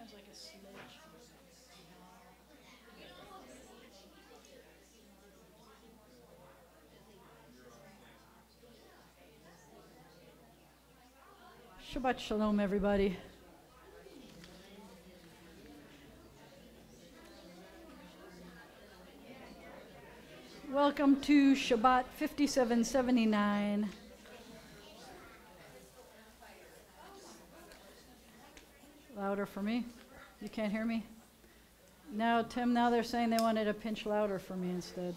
sounds like a sledge. Shabbat Shalom, everybody. Welcome to Shabbat 5779. Louder for me? You can't hear me? Now, Tim, now they're saying they wanted a pinch louder for me instead.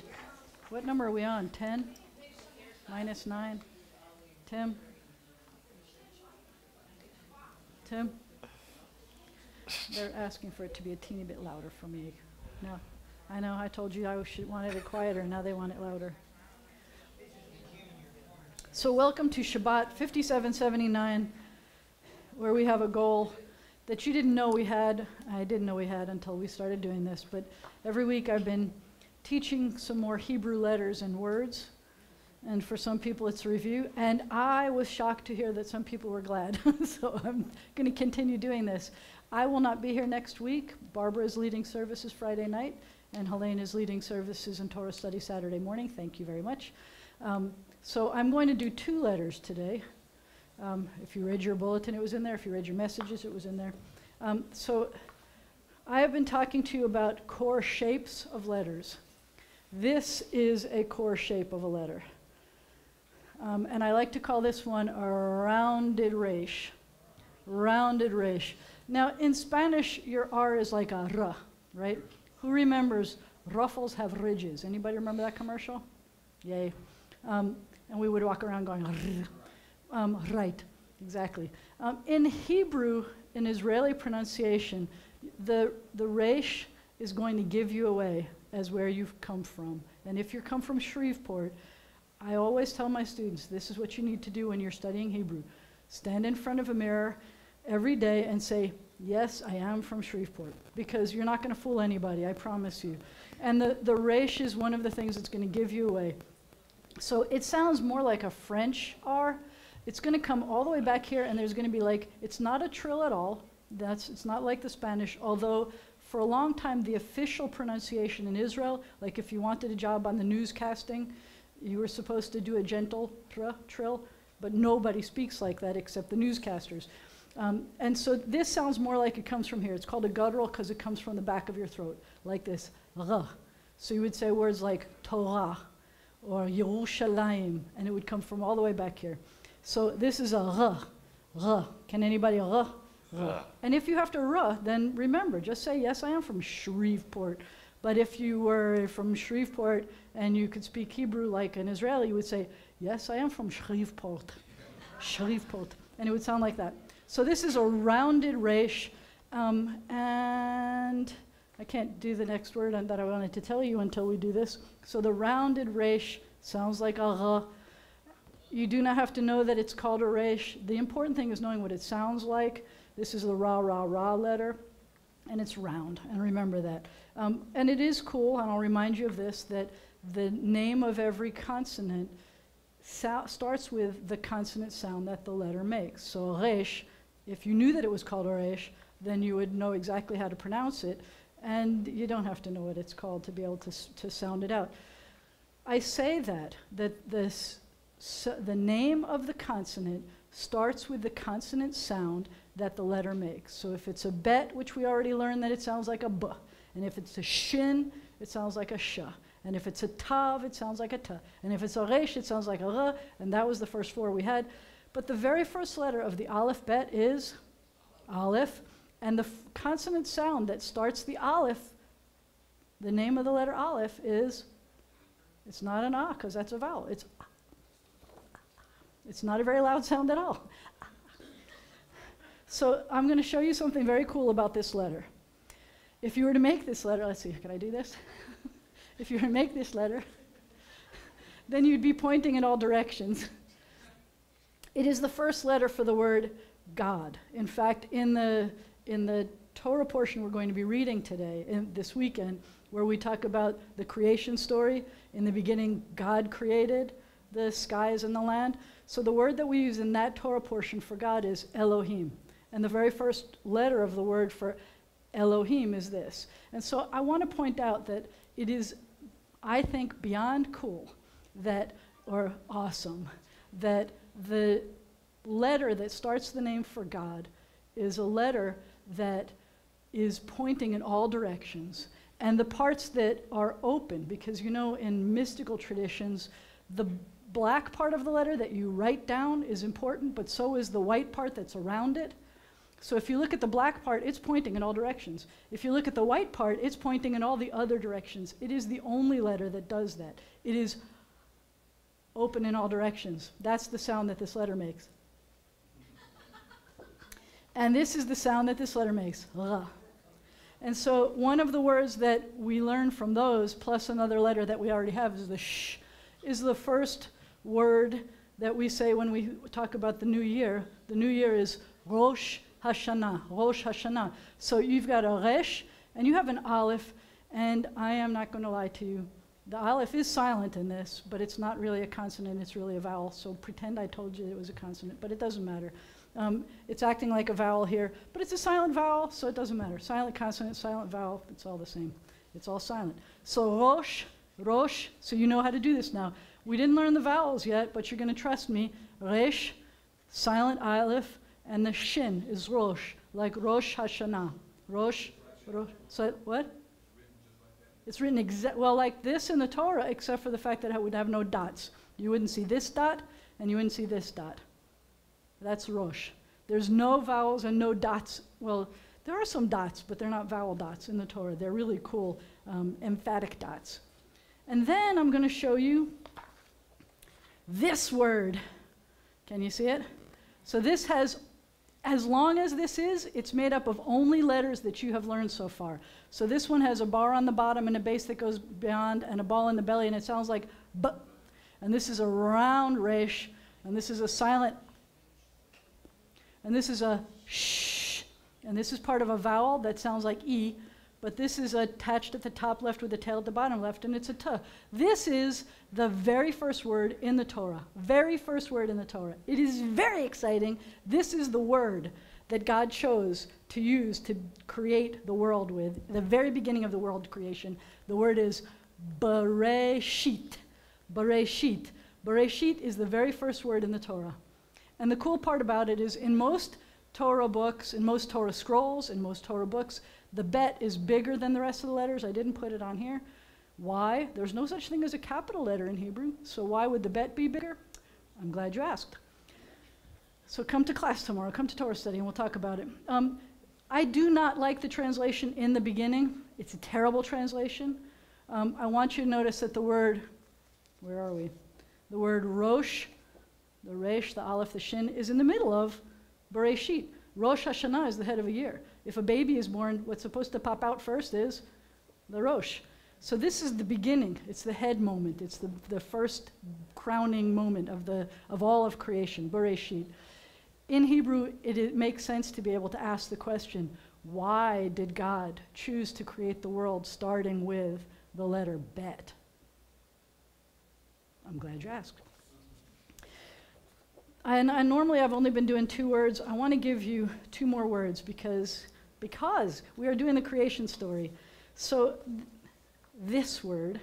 What number are we on? 10? Minus 9? Tim? Tim? They're asking for it to be a teeny bit louder for me. No. I know, I told you I wanted it quieter, now they want it louder. So welcome to Shabbat 5779, where we have a goal that you didn't know we had. I didn't know we had until we started doing this, but every week I've been teaching some more Hebrew letters and words, and for some people it's a review, and I was shocked to hear that some people were glad, so I'm going to continue doing this. I will not be here next week. Barbara is leading services Friday night, and Helene is leading services and Torah study Saturday morning. Thank you very much. So I'm going to do 2 letters today. If you read your bulletin, it was in there. If you read your messages, it was in there. So I have been talking to you about core shapes of letters. This is a core shape of a letter. And I like to call this one a rounded resh. Rounded resh. Now, in Spanish, your R is like a R, right? Who remembers ruffles have ridges? Anybody remember that commercial? Yay. And we would walk around going, right, exactly. In Hebrew, in Israeli pronunciation, the resh is going to give you away as where you've come from. And if you come from Shreveport, I always tell my students, this is what you need to do when you're studying Hebrew. Stand in front of a mirror every day and say, yes, I am from Shreveport, because you're not going to fool anybody, I promise you. And the resh is one of the things that's going to give you away. So it sounds more like a French R. It's going to come all the way back here, and there's going to be like, it's not a trill at all. It's not like the Spanish, although for a long time the official pronunciation in Israel, like if you wanted a job on the newscasting, you were supposed to do a gentle trill, but nobody speaks like that except the newscasters. And so this sounds more like it comes from here. It's called a guttural because it comes from the back of your throat, like this. So you would say words like Torah or Yerushalayim, and it would come from all the way back here. So this is a r. Can anybody r? And if you have to r, then remember, just say, yes, I am from Shreveport. But if you were from Shreveport and you could speak Hebrew like an Israeli, you would say, yes, I am from Shreveport. Shreveport. And it would sound like that. So this is a rounded resh, and I can't do the next word that I wanted to tell you until we do this. So the rounded resh sounds like a r. You do not have to know that it's called a resh. The important thing is knowing what it sounds like. This is the ra, ra, ra letter, and it's round, and remember that. And it is cool, and I'll remind you of this, that the name of every consonant starts with the consonant sound that the letter makes. So resh, if you knew that it was called a resh, then you would know exactly how to pronounce it, and you don't have to know what it's called to be able to sound it out. I say that the name of the consonant starts with the consonant sound that the letter makes. So if it's a bet, which we already learned that it sounds like a b, and if it's a shin, it sounds like a sh. And if it's a tav, it sounds like a ta. And if it's a resh, it sounds like a r, and that was the first 4 we had. But the very first letter of the aleph bet is aleph, and the consonant sound that starts the aleph, the name of the letter aleph is, it's not an ah, because that's a vowel. It's not a very loud sound at all. So I'm going to show you something very cool about this letter. If you were to make this letter, let's see, can I do this? If you were to make this letter, then you'd be pointing in all directions. It is the first letter for the word God. In fact, in the Torah portion we're going to be reading today, this weekend, where we talk about the creation story, in the beginning God created the skies and the land. So the word that we use in that Torah portion for God is Elohim. And the very first letter of the word for Elohim is this. And so I want to point out that it is, I think, beyond cool that, or awesome, that the letter that starts the name for God is a letter that is pointing in all directions. And the parts that are open, because you know in mystical traditions, the black part of the letter that you write down is important, but so is the white part that's around it. So if you look at the black part, it's pointing in all directions. If you look at the white part, it's pointing in all the other directions. It is the only letter that does that. It is open in all directions. That's the sound that this letter makes. And this is the sound that this letter makes. Ra. And so one of the words that we learn from those, plus another letter that we already have, is the sh, is the first word that we say when we talk about the new year. The new year is Rosh Hashanah, Rosh Hashanah. So you've got a resh, and you have an aleph, and I am not going to lie to you. The aleph is silent in this, but it's not really a consonant, it's really a vowel. So pretend I told you it was a consonant, but it doesn't matter. It's acting like a vowel here, but it's a silent vowel, so it doesn't matter. Silent consonant, silent vowel, it's all the same. It's all silent. So Rosh, Rosh, so you know how to do this now. We didn't learn the vowels yet, but you're going to trust me. Resh, silent aleph, and the shin is Rosh, like Rosh Hashanah. Rosh, Rosh. So what? It's written well like this in the Torah, except for the fact that it would have no dots. You wouldn't see this dot, and you wouldn't see this dot. That's Rosh. There's no vowels and no dots. Well, there are some dots, but they're not vowel dots in the Torah. They're really cool, emphatic dots. And then I'm going to show you this word. Can you see it? So this has, as long as this is, it's made up of only letters that you have learned so far. So this one has a bar on the bottom and a base that goes beyond and a ball in the belly, and it sounds like b. And this is a round resh, and this is a silent, and this is a sh, and this is part of a vowel that sounds like e, but this is attached at the top left with the tail at the bottom left, and it's a t. This is the very first word in the Torah. Very first word in the Torah. It is very exciting. This is the word that God chose to use to create the world with. The very beginning of the world creation. The word is Bereshit. Bereshit. Bereshit is the very first word in the Torah. And the cool part about it is in most Torah books, in most Torah scrolls, in most Torah books, the bet is bigger than the rest of the letters. I didn't put it on here. Why? There's no such thing as a capital letter in Hebrew, so why would the bet be bigger? I'm glad you asked. So come to class tomorrow, come to Torah study, and we'll talk about it. I do not like the translation in the beginning. It's a terrible translation. I want you to notice that the word, where are we? The word Rosh, the Resh, the Aleph, the Shin, is in the middle of Bereshit. Rosh Hashanah is the head of a year. If a baby is born, what's supposed to pop out first is the Rosh. So this is the beginning. It's the head moment. It's the first crowning moment of all of creation, Bereshit. In Hebrew, it makes sense to be able to ask the question, why did God choose to create the world starting with the letter Bet? I'm glad you asked. And normally I've only been doing 2 words. I want to give you 2 more words because we are doing the creation story. So this word,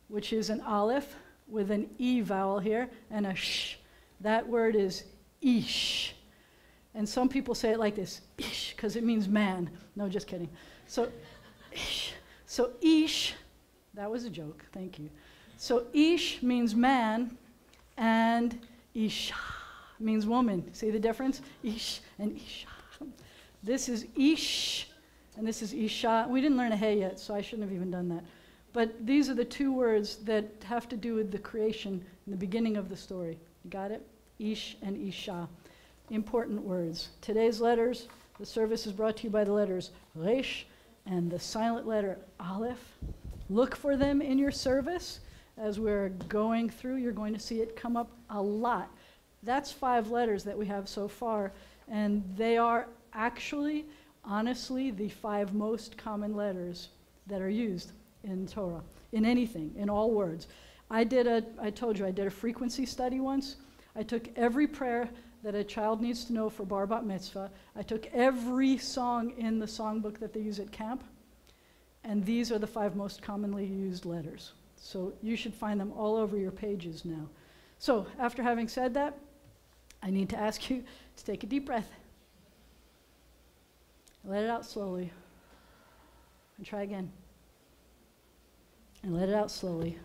which is an aleph with an e vowel here and a sh, that word is ish. And some people say it like this, ish, because it means man. No, just kidding. So ish. So ish, that was a joke, thank you. So ish means man, and isha means woman. See the difference? Ish and isha. This is ish, and this is isha. We didn't learn a hey yet, so I shouldn't have even done that. But these are the 2 words that have to do with the creation in the beginning of the story. You got it? Ish and isha. Important words. Today's letters, the service is brought to you by the letters resh and the silent letter aleph. Look for them in your service. As we're going through, you're going to see it come up a lot. That's 5 letters that we have so far, and they are actually, honestly, the 5 most common letters that are used in Torah, in anything, in all words. I told you, I did a frequency study once. I took every prayer that a child needs to know for bar bat mitzvah. I took every song in the songbook that they use at camp, and these are the 5 most commonly used letters. So you should find them all over your pages now. So after having said that, I need to ask you to take a deep breath. Let it out slowly. And try again. And let it out slowly.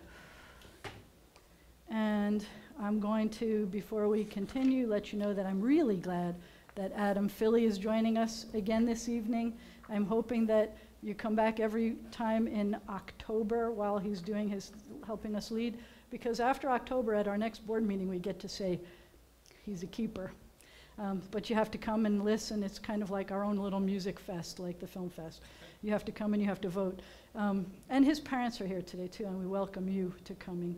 And I'm going to, before we continue, let you know that I'm really glad that Adam Philley is joining us again this evening. I'm hoping that you come back every time in October while he's doing his, helping us lead, because after October at our next board meeting we get to say he's a keeper. But you have to come and listen. It's kind of like our own little music fest, like the film fest. You have to come and you have to vote. And his parents are here today too, and we welcome you to coming.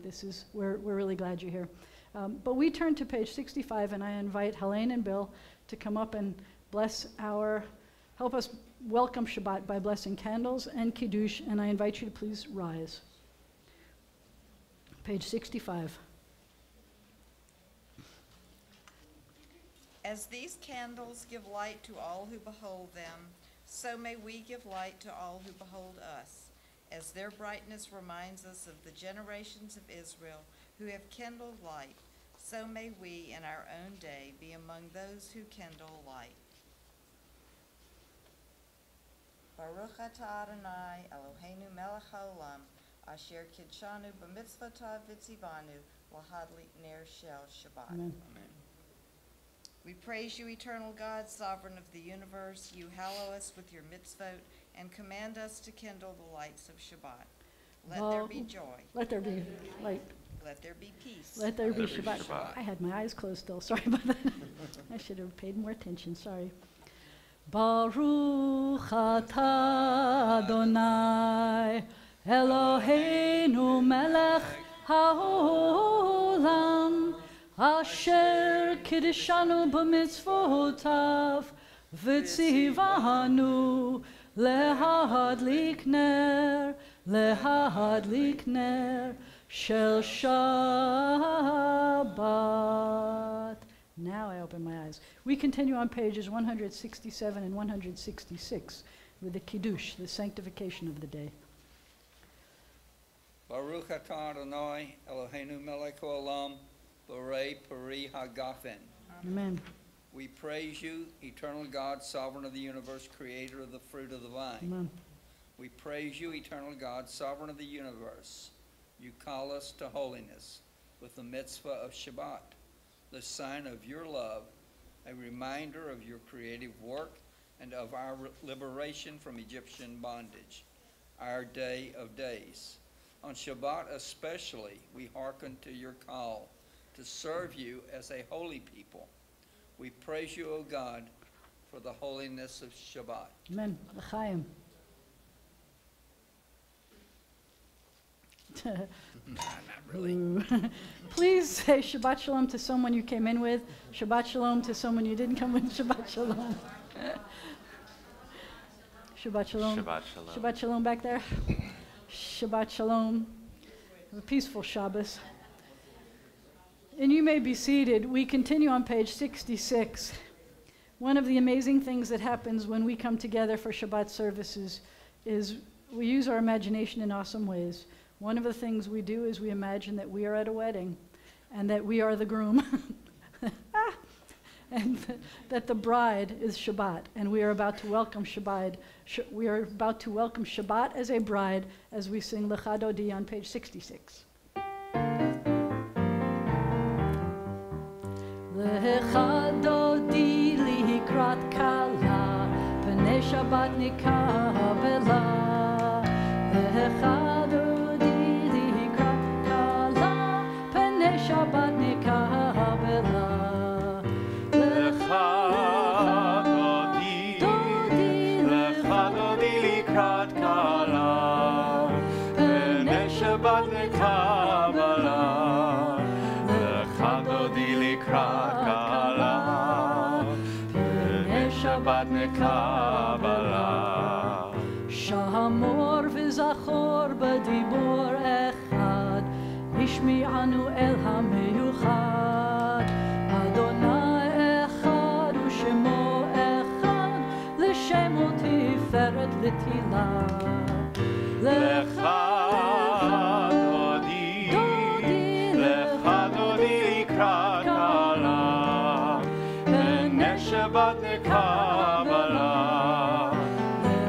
We're really glad you're here. But we turn to page 65, and I invite Helene and Bill to come up and help us welcome Shabbat by blessing candles and Kiddush, and I invite you to please rise. Page 65. As these candles give light to all who behold them, so may we give light to all who behold us, as their brightness reminds us of the generations of Israel who have kindled light, so may we in our own day be among those who kindle light. Baruch atah Adonai Eloheinu melech haolam, asher kidshanu b'mitzvotav v'tzivanu lahadlik ner shel Shabbat. Amen. Amen. We praise you, eternal God, sovereign of the universe. You hallow us with your mitzvot and command us to kindle the lights of Shabbat. Let there be joy. Let there be light. Let there be peace. Let there be Shabbat. I had my eyes closed still. Sorry about that. I should have paid more attention. Sorry. Baruch atah Adonai Eloheinu melech haolam asher kiddushanu b'mitzvotav v'tzivanu lehadlik ner shel Shabbat. Now I open my eyes. We continue on pages 167 and 166 with the Kiddush, the sanctification of the day. Baruch atah Adonai Eloheinu melech haolam borei peri hagafen. Amen. We praise you, eternal God, sovereign of the universe, creator of the fruit of the vine. Amen. We praise you, eternal God, sovereign of the universe. You call us to holiness with the mitzvah of Shabbat, the sign of your love, a reminder of your creative work and of our liberation from Egyptian bondage, our day of days. On Shabbat especially, we hearken to your call to serve you as a holy people. We praise you, O God, for the holiness of Shabbat. Amen. L'chaim. Not really. Please say Shabbat Shalom to someone you came in with. Shabbat Shalom to someone you didn't come with. Shabbat Shalom. Shabbat Shalom. Shabbat Shalom. Shabbat Shalom back there. Shabbat Shalom. Have a peaceful Shabbos. And you may be seated. We continue on page 66. One of the amazing things that happens when we come together for Shabbat services is we use our imagination in awesome ways. One of the things we do is we imagine that we are at a wedding and that we are the groom and that the bride is Shabbat, and we are about to welcome Shabbat. We are about to welcome Shabbat as a bride as we sing Lecha Dodi on page 66. Lecha Dodi likrat kala pnei Shabbat nikabela. Lecha Shabbat nikabela. Lecha Dodi likrat kala, pnei Shabbat nikabela. Lecha Dodi likrat kala, pnei Shabbat nikabela. Shamor v'zachor b'dibor echad, ishmi'anu el ha'meyuchad, Adonai לתהילה. לך דודי, לך דודי לקראת כלה, בנס שבת נקבלה.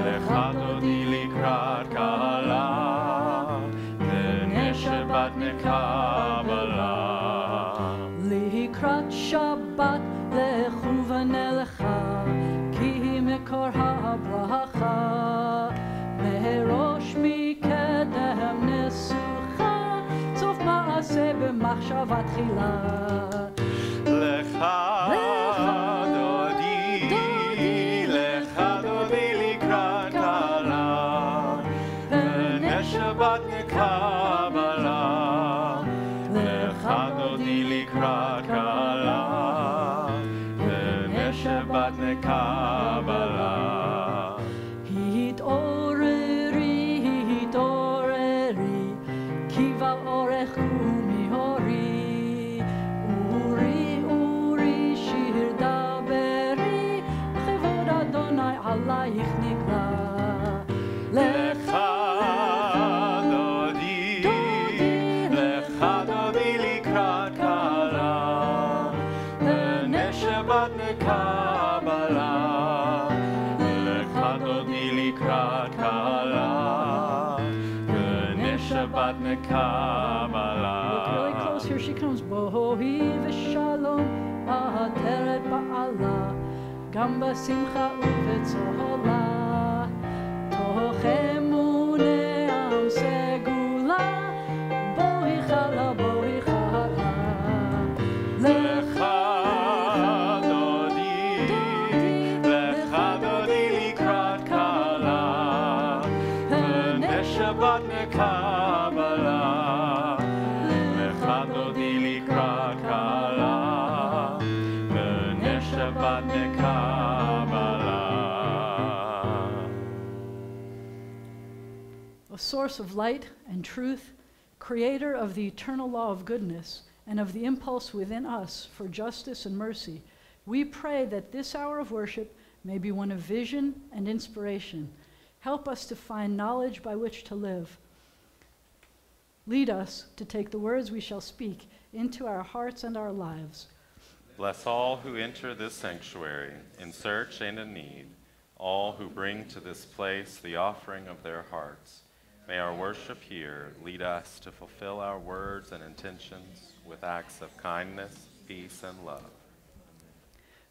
לך דודי לקראת כלה, בנס שבת נקבלה. לקראת שבת לכו ונלכה, כי היא מקור הברכה. מראש מקדם נסוכה, סוף מעשה במחשבה תחילה. לך דודי, לך דודי לקראת כלה, בנס שבת נקבלה. לך דודי לקראת כלה, בנס שבת נקבלה. התעוררי, כי באורך קומי הורי. אורי, שיר דברי, כבוד אדוני עלייך נגלה. לך דודי, לך דודי לקראת כלה, בנס שבת נקבלה. לך דודי לקראת כלה, בנס שבת נקבלה. Look really close, here she comes. בואי ושלום, עטרת בעלה, גם בשמחה ובצהלה. תוך אמוני עם סגולה, בואי חלה, בואי חלה. לך דודי, לך דודי לקראת כלה, בנס שבת נקבלה. לך דודי לקראת כלה, בנס שבת נקבלה. A source of light and truth, creator of the eternal law of goodness and of the impulse within us for justice and mercy, we pray that this hour of worship may be one of vision and inspiration. Help us to find knowledge by which to live. Lead us to take the words we shall speak into our hearts and our lives. Bless all who enter this sanctuary in search and in need, all who bring to this place the offering of their hearts. May our worship here lead us to fulfill our words and intentions with acts of kindness, peace, and love.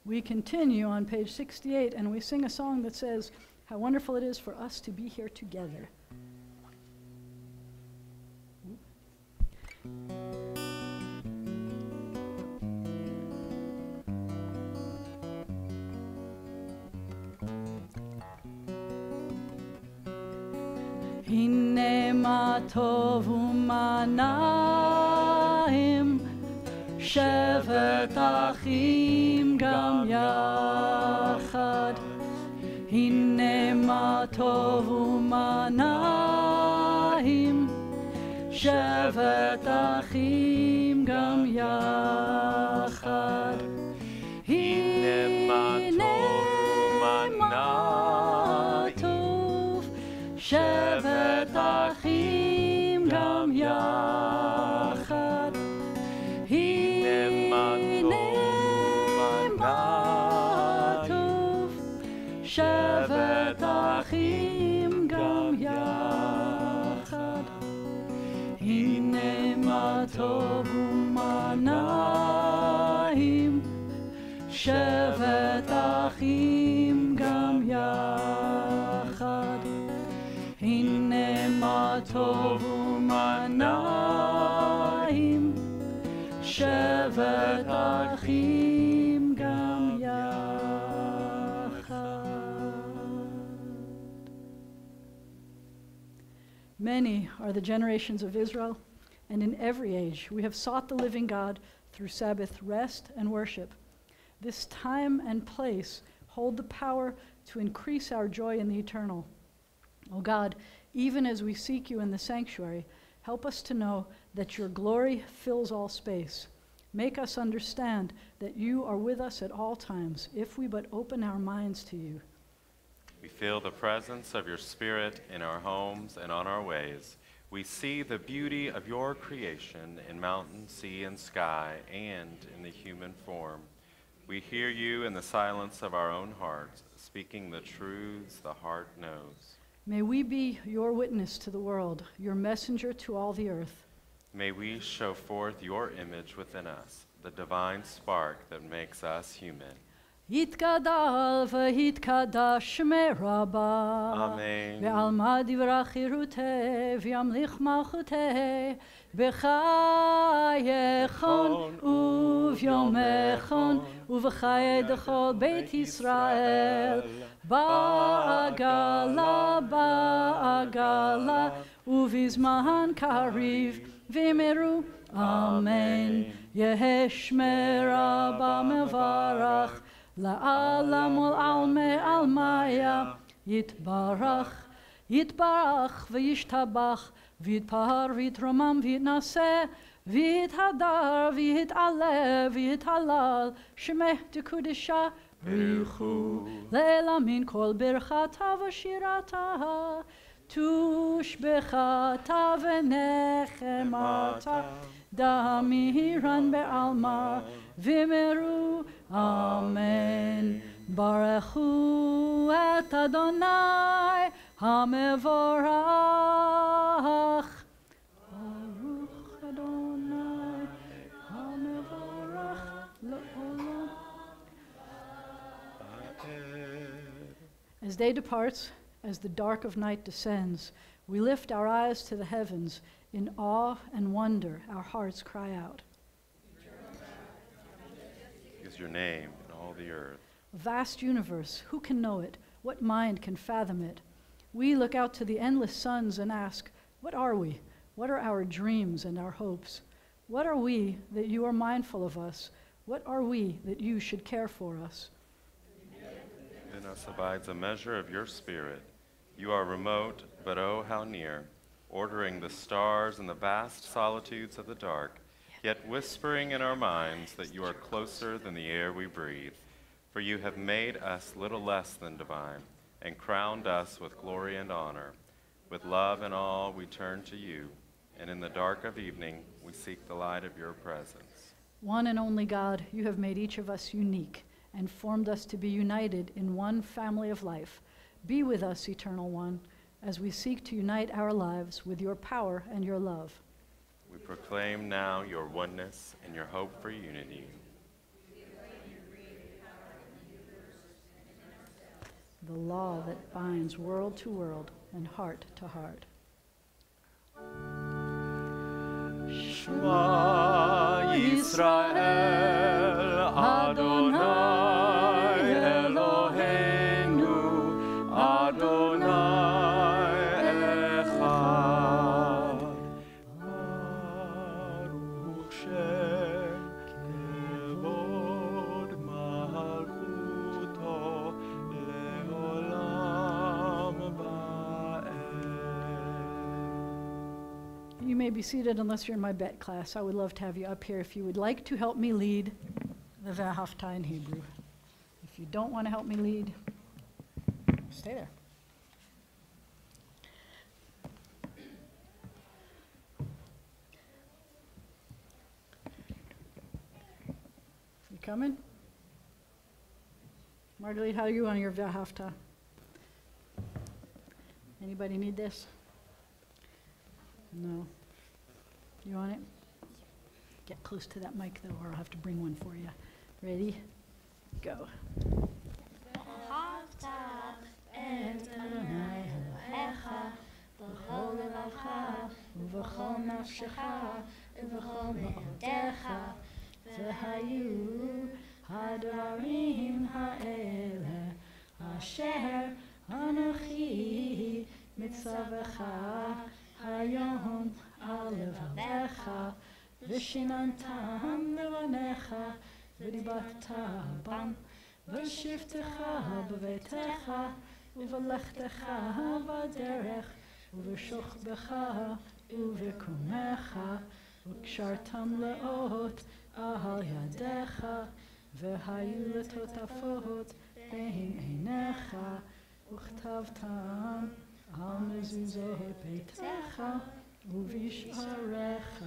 We continue on page 68, and we sing a song that says, "How wonderful it is for us to be here together." הנה מה טוב ומה נעים, שבת אחים גם יחד. הנה מה טוב ומה נעים, שבת אחים גם יחד. הנה מה טוב, שבת אחים גם יחד. הנה מה טוב, שבת אחים גם יחד. הנה מה טוב ומה נעים, שבת אחים גם יחד. הנה מה טוב ומה נעים, שבת אחים גם יחד. Many are the generations of Israel, and in every age we have sought the living God through Sabbath rest and worship. This time and place hold the power to increase our joy in the eternal. O God, even as we seek you in the sanctuary, help us to know that your glory fills all space. Make us understand that you are with us at all times, if we but open our minds to you. We feel the presence of your Spirit in our homes and on our ways. We see the beauty of your creation in mountain, sea, and sky, and in the human form. We hear you in the silence of our own hearts, speaking the truths the heart knows. May we be your witness to the world, your messenger to all the earth. May we show forth your image within us, the divine spark that makes us human. יתגדל ויתקדש שמי רבה. Amen. ועלמא דברה חירותי וימליך מלכותי בחייכון וביומכון ובחיי דכל בית ישראל בעגלה בעגלה ובזמן קריב ואמרו אמן. יהא שמי רבה מברך לעלם ולעלמי עלמיה יתברך יתברך וישתבח ויתפאר ויתרומם ויתנשא ויתהדר ויתעלה ויתהלל שמי דקודשה בריחו לעילמין כל ברכתה ושירתה תושבחתה ונחמתה דמירן בעלמא ואמרו אמן. ברכו את אדוני המבורך. ברוך אדוני המבורך לעולם. As day departs, as the dark of night descends, we lift our eyes to the heavens. In awe and wonder, our hearts cry out. Is your name in all the earth. A vast universe, who can know it? What mind can fathom it? We look out to the endless suns and ask, what are we? What are our dreams and our hopes? What are we that you are mindful of us? What are we that you should care for us? In us abides a measure of your Spirit. You are remote, but oh, how near, ordering the stars in the vast solitudes of the dark, yet whispering in our minds that you are closer than the air we breathe. For you have made us little less than divine, and crowned us with glory and honor. With love and awe we turn to you, and in the dark of evening we seek the light of your presence. One and only God, you have made each of us unique, and formed us to be united in one family of life. Be with us, Eternal One, as we seek to unite our lives with your power and your love. We proclaim now your oneness and your hope for unity. The law that binds world to world and heart to heart. Shema Yisrael Adonai Eloheinu Adonai Echad Baruch Shem Kevod Malchuto Leolam Ba'ed. You may be seated unless you're in my bet class. I would love to have you up here if you would like to help me lead the V'ahavta in Hebrew. If you don't want to help me lead, stay there. You coming? Marguerite, how are you on your V'ahavta? Anybody need this? No. You want it? Get close to that mic, though, or I'll have to bring one for you. Ready? Go. הדברים האלה אשר אנוכי מצווך היום על לבביך ושיננתם לבניך ודיברת בם בשבתך בביתך ובלכתך בדרך ובשוכבך ובקומך וקשרתם לאות על ידיך והיו לטוטפות בין עיניך וכתבתם על מזוזות ביתך ובשעריך,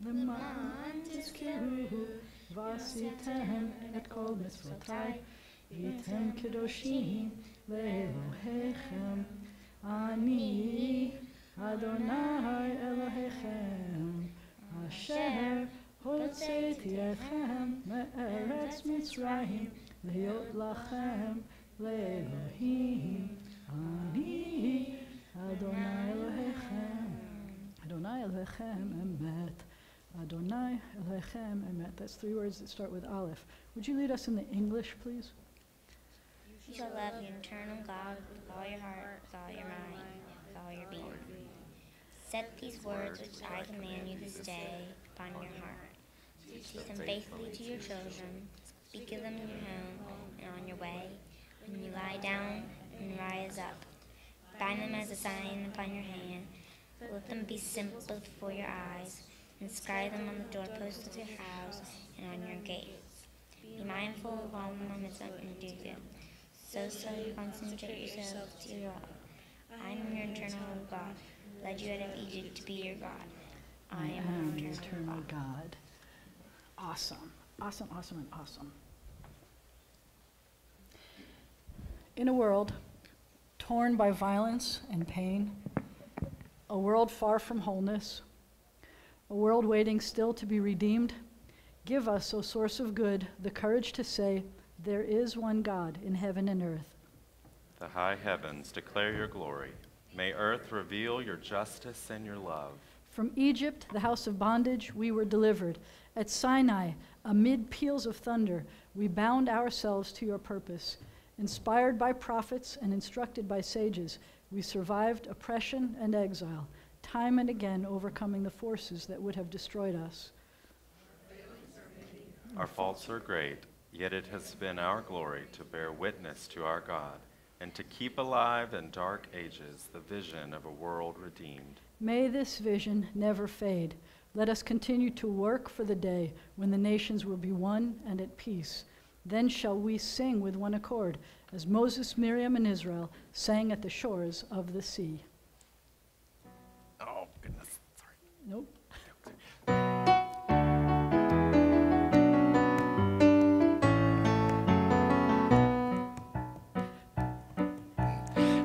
למען תזכרו ועשיתם את כל מצוותיי, הייתם קדושים לאלוהיכם. אני אדוני אלוהיכם, אשר הוצאתי אתכם מארץ מצרים, להיות לכם לאלוהים. אני אדוני אלוהיכם, אדוני אלוהיכם אמת. Adonai Elohechem Emet. That's 3 words that start with Aleph. Would you lead us in the English, please? You shall love your eternal God with all your heart, with all your mind, with all your being. Set these words which I command you this day upon your heart. Teach them faithfully to your children. Speak of them in your home and on your way, when you lie down and rise up. Bind them as a sign upon your hand. Let them be simple before your eyes. Inscribe them on the doorposts of your house and on your gates. Be mindful of all the moments when you do them. So concentrate yourselves to your God. I am your eternal God. Led you out of Egypt to be your God. I am your eternal God. Awesome. Awesome, awesome, and awesome. In a world torn by violence and pain, a world far from wholeness, a world waiting still to be redeemed, give us, O source of good, the courage to say, there is one God in heaven and earth. The high heavens declare your glory. May earth reveal your justice and your love. From Egypt, the house of bondage, we were delivered. At Sinai, amid peals of thunder, we bound ourselves to your purpose. Inspired by prophets and instructed by sages, we survived oppression and exile, time and again overcoming the forces that would have destroyed us. Our faults are great, yet it has been our glory to bear witness to our God and to keep alive in dark ages the vision of a world redeemed. May this vision never fade. Let us continue to work for the day when the nations will be one and at peace. Then shall we sing with one accord, as Moses, Miriam, and Israel sang at the shores of the sea. Oh, goodness, sorry. Nope.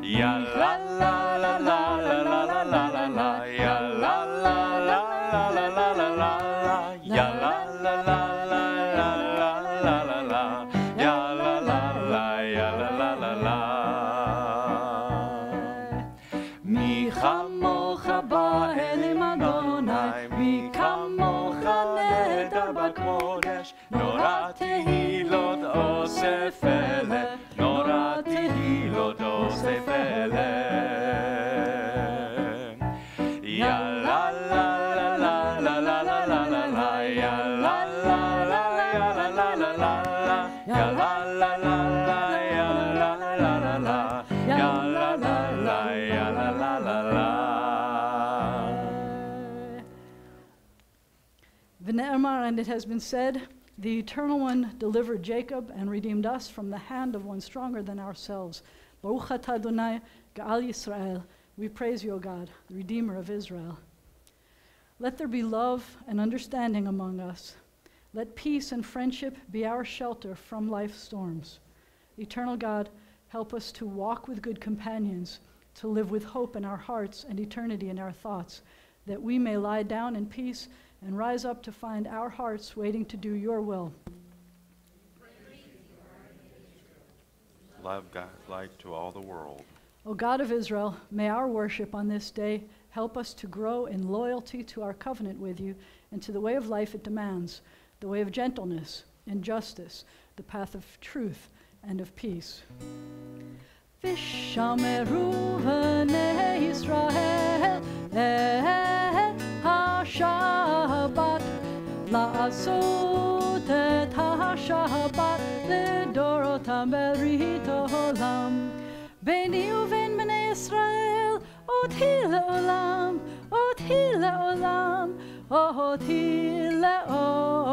Ya la la la la la la la la la la, ya la la la la la la la la, ya la la la la la la la la la, ya la la la ya la la la la. Mi chamocha ba'elim Adonai, mi kamocha nehedar b'kodesh, nora tehilot osef ele, nora tehilot osef ele. Ya la la la la la la la la la, ya la la la ya la la la la, ya la la la ya la la la la, ya la la la ya la la la la. V'ne'emar, and it has been said, the Eternal One delivered Jacob and redeemed us from the hand of one stronger than ourselves. Baruch atah Adonai, Ga'al Yisrael. We praise you, O God, the Redeemer of Israel. Let there be love and understanding among us. Let peace and friendship be our shelter from life's storms. Eternal God, help us to walk with good companions, to live with hope in our hearts and eternity in our thoughts, that we may lie down in peace and rise up to find our hearts waiting to do your will. Love God light to all the world. O God of Israel, may our worship on this day help us to grow in loyalty to our covenant with you and to the way of life it demands, the way of gentleness and justice, the path of truth and of peace. Vishameru v'nei Yisrael et ha-Shabbat, la'asot et ha-Shabbat לדורותם ברית העולם. ביני ובין בני ישראל אותי לעולם, אותי לעולם, אותי לעולם.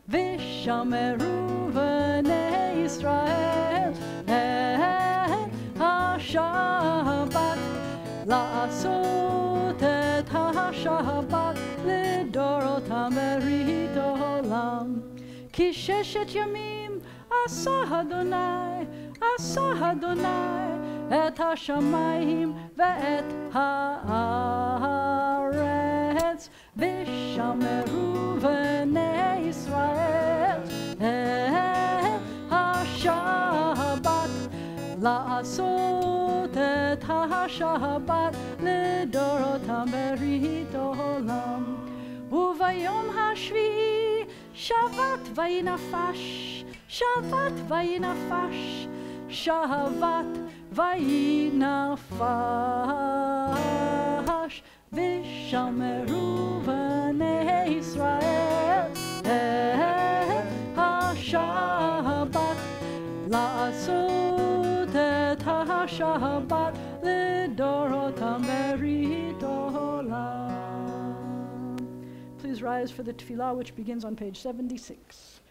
ושמרו בני ישראל את השבת, לעשות את השבת לדורותם ברית העולם. כי 6 ימים עשה אדוני את השמיים ואת הארץ, ושמרו בני ישראל את השבת, לעשות את השבת לדורותם ברית העולם. וביום השביעי שבת וינפש, שבת וינפש, שבת וינפש, ושמרו בני ישראל את השבת, לעשות את השבת לדורותם ברית העולם. Please rise for the tefillah, which begins on page 76.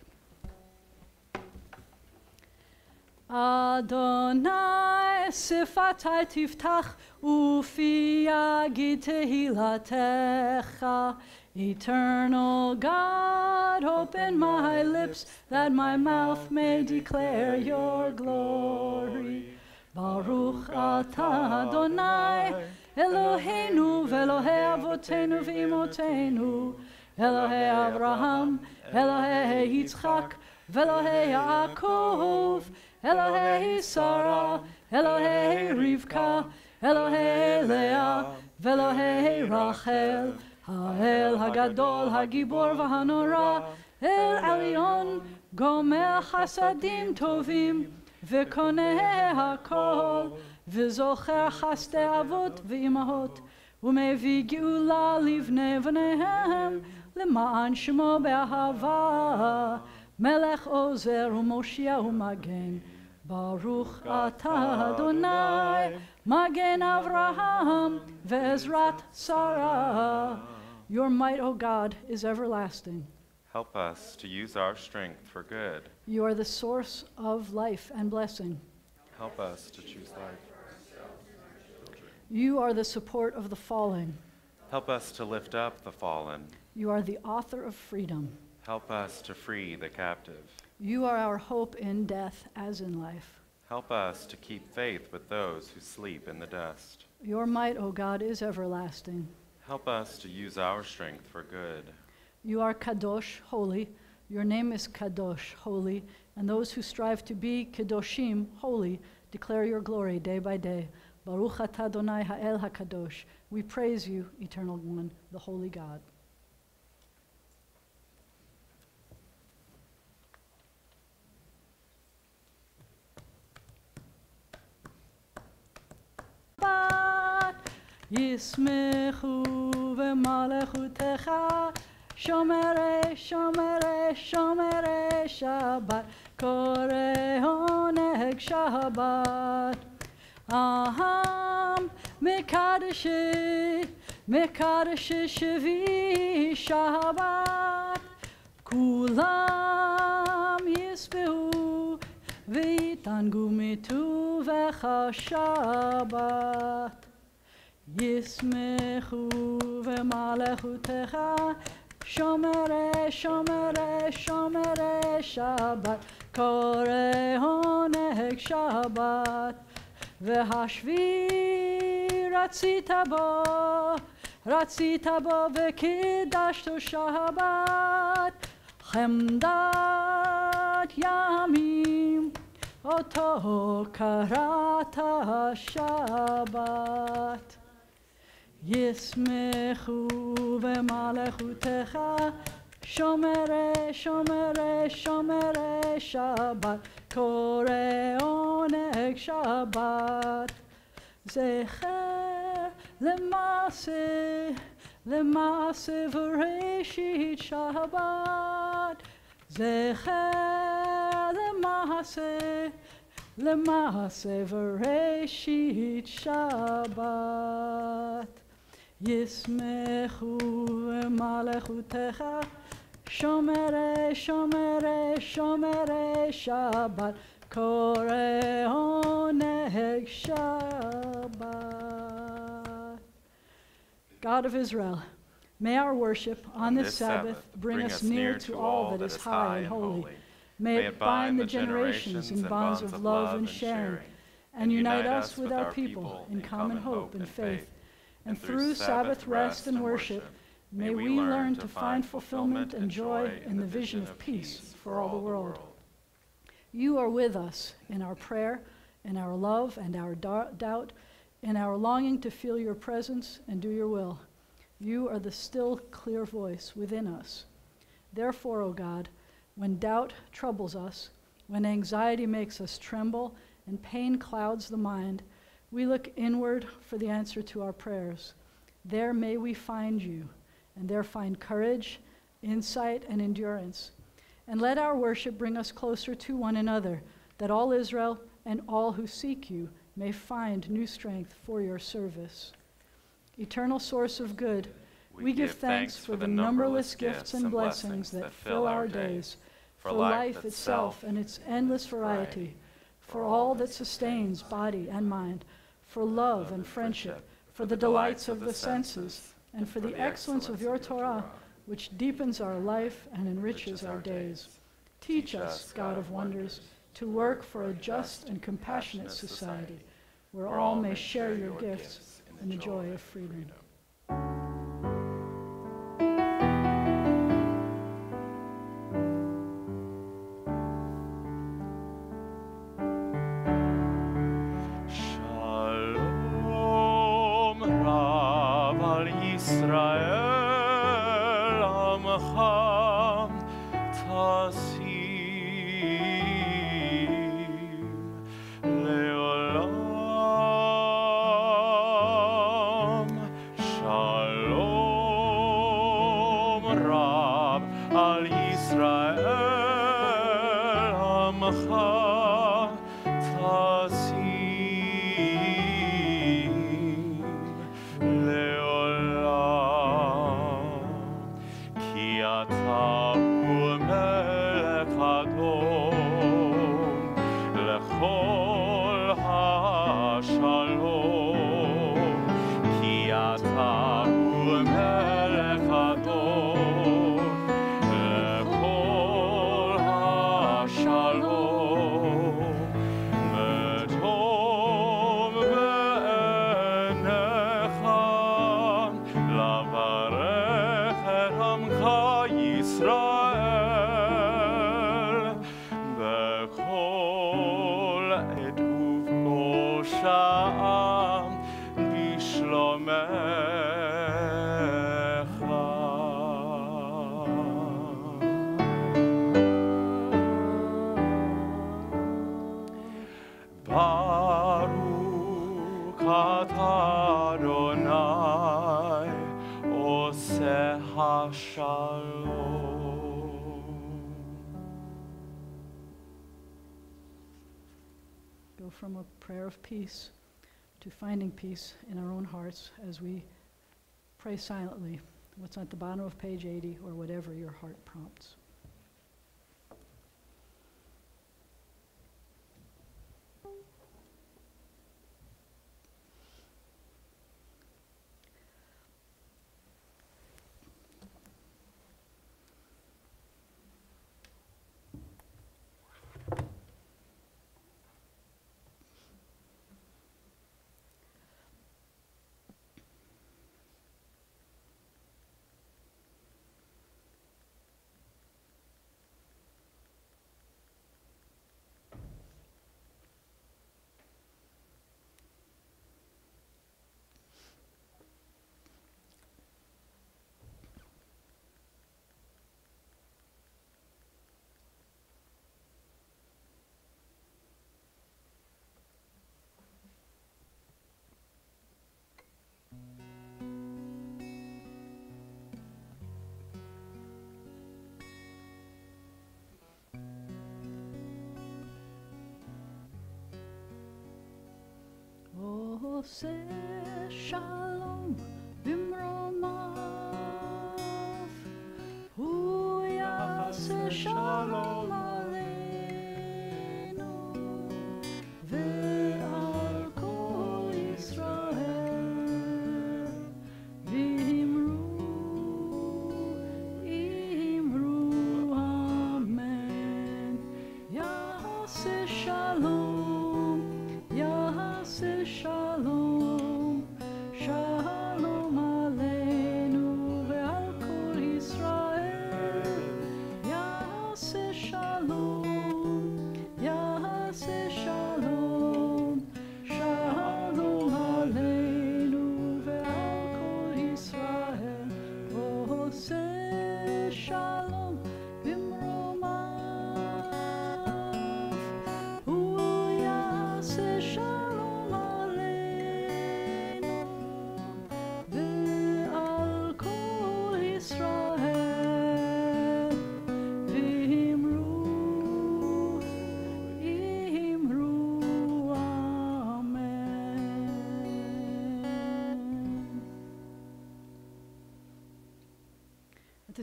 Adonai sifatai tiftach ufi yagid tehilatecha. Eternal God, open my lips that my mouth may declare your glory. Baruch atah Adonai Eloheinu ve'Elohei avotenu ve'imotenu, Elohei Abraham, Elohei Yitzchak, ve'Elohei Yaakov, Elohei Sarah, Elohei Rivka, Elohei Leah, ve'Elohei Rachel, Ha'el Hagadol, Hagibor v'Hanora, El Elyon, Gomer Chasadim Tovim, Ve'koneh HaKol, וזוכר חסדי אבות ואימהות, ומביא גאולה לבני בניהם, למען שמו באהבה, מלך עוזר ומושיע ומגן. ברוך אתה אדוני, מגן אברהם ועזרת שרה. Your might, O God, is everlasting. Help us to use our strength for good. You are the source of life and blessing. Help us to choose life. You are the support of the falling. Help us to lift up the fallen. You are the author of freedom. Help us to free the captive. You are our hope in death as in life. Help us to keep faith with those who sleep in the dust. Your might, O God, is everlasting. Help us to use our strength for good. You are Kadosh, holy. Your name is Kadosh, holy. And those who strive to be Kedoshim, holy, declare your glory day by day. Baruch atah Adonai ha'el hakadosh. We praise you, Eternal One, the Holy God. Yismechu v'malechutecha, shomere, shomere, shomere Shabbat, koreh oneg Shabbat. Aham mekadeshi, mekadeshi shvi Shabbat, kulam yisbehu v'yitangu mituvecha Shabbat. Yismechu v'malechutecha, shomere, shomere, shomere Shabbat, koreh oneg Shabbat. והשביעי רצית בו וקידשתו שבת, חמדת ימים אותו קראת שבת. ישמחו במלכותך, שומרי, שומרי, שומרי שבת, קורא עונג שבת. זכר למעשה, למעשה וראשית שבת. זכר למעשה, למעשה וראשית שבת. ישמחו במלכותך, Shomere, Shomere, Shomere Shabbat, Kore Oneg Shabbat. God of Israel, may our worship on this Sabbath bring us near to all that is high and holy. May it bind the generations in bonds of love and sharing, and unite us with our people in common hope and faith. And through Sabbath rest and worship, may we learn to find fulfillment and joy in the vision of peace for all the world. You are with us in our prayer, in our love and our doubt, in our longing to feel your presence and do your will. You are the still, clear voice within us. Therefore, O God, when doubt troubles us, when anxiety makes us tremble and pain clouds the mind, we look inward for the answer to our prayers. There may we find you, and there find courage, insight, and endurance. And let our worship bring us closer to one another, that all Israel and all who seek you may find new strength for your service. Eternal source of good, we give thanks for the numberless gifts and blessings that fill our days, for life itself and its endless variety, for all that sustains body and mind, for love and friendship, for the delights of the senses, and for the excellence of your Torah, which deepens our life and enriches our days. Teach us, God of wonders, to work for a just and compassionate society, where all may share your gifts in the joy of freedom. Shalom Rav al Yisrael Amcha Tasim Leolam. Shalom Rav al Yisrael Amcha Tasim Leolam. Ki ata hu melech Adon lechol hashalom. Ki ata hu melech Adon lechol hashalom. V'tov be'enecha lavarech et amcha Yisrael b'kol עת ובכל שעה בשלומך. Baruch atah Adonai oseh hashalom. Go from a prayer of peace to finding peace in our own hearts as we pray silently. What's at the bottom of page 80 or whatever your heart prompts. Oseh shalom bimromav, hu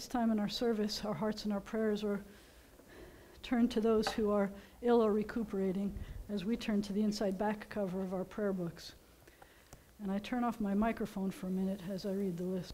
this time in our service, our hearts and our prayers are turned to those who are ill or recuperating as we turn to the inside back cover of our prayer books. And I turn off my microphone for a minute as I read the list.